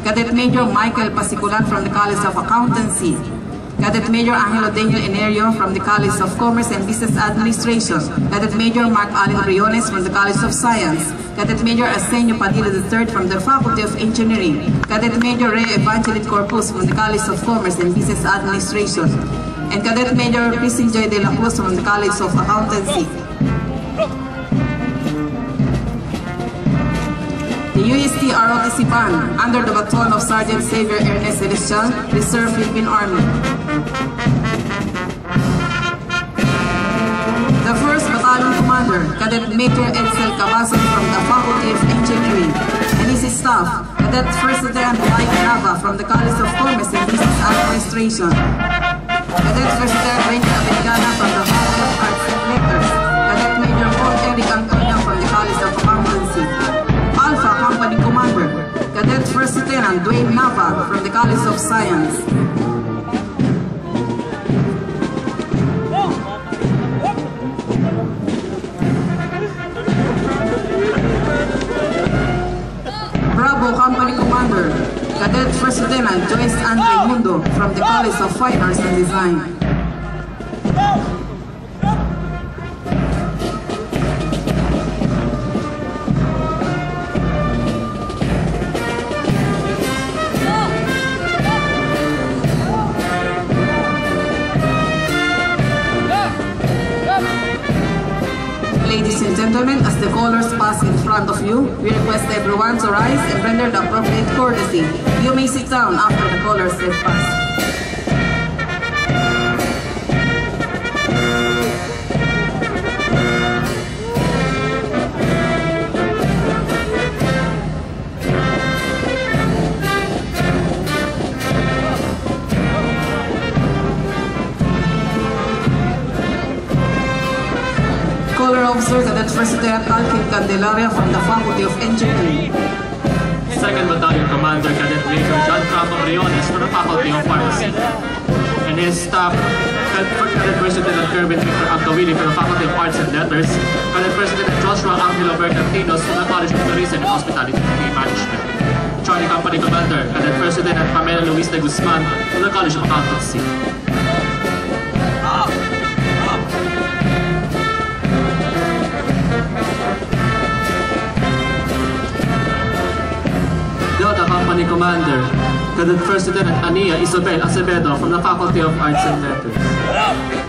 Cadet Major Michael Pasiculan from the College of Accountancy. Cadet Major Angelo Daniel Enerio from the College of Commerce and Business Administration. Cadet Major Mark Allen Briones from the College of Science. Cadet Major Arsenio Padilla III from the Faculty of Engineering. Cadet Major Ray Evangeline Corpus from the College of Commerce and Business Administration. And Cadet Major Christine Joy de la Cruz from the College of Accountancy. The UST ROTC Band, under the baton of Sergeant Xavier Ernest Celestial, Reserve Philippine Army. The 1st Battalion Commander, Cadet Major Edsel Cabazon from the Faculty of Engineering, and his staff, Cadet 1st Lieutenant Mike Nava from the College of Commerce and Business Administration, Cadet 1st Lieutenant Ranger Americana from the Faculty of Arts and Letters, Cadet Major Paul Eric Antonio from the College of Accountancy, Alpha Company Commander, Cadet 1st Lieutenant Dwayne Nava from the College of Science. Bravo Company Commander, Cadet 1st Lieutenant Joyce Andre Mundo from the College of Fine Arts and Design. Ladies and gentlemen, as the colors pass in front of you, we request everyone to rise and render the appropriate courtesy. You may sit down after the colors have passed. Color Officer Cadet 1st Lieutenant Alkin Candelaria from the Faculty of Engineering. 2nd Battalion Commander Cadet Major John Campo Briones from the Faculty of Pharmacy. And his staff, Cadet 1st Lieutenant Kerwin Victor Agdawili from the Faculty of Arts and Letters, Cadet 1st Lieutenant Joshua Angelo Bergantinos from the College of Tourism and Hospitality Management. Charlie Company Commander Cadet 1st Lieutenant Pamela Luis de Guzman from the College of Accountancy. Delta Company Commander, Cadet 1st Lieutenant Ania Isabel Acevedo from the Faculty of Arts and Letters.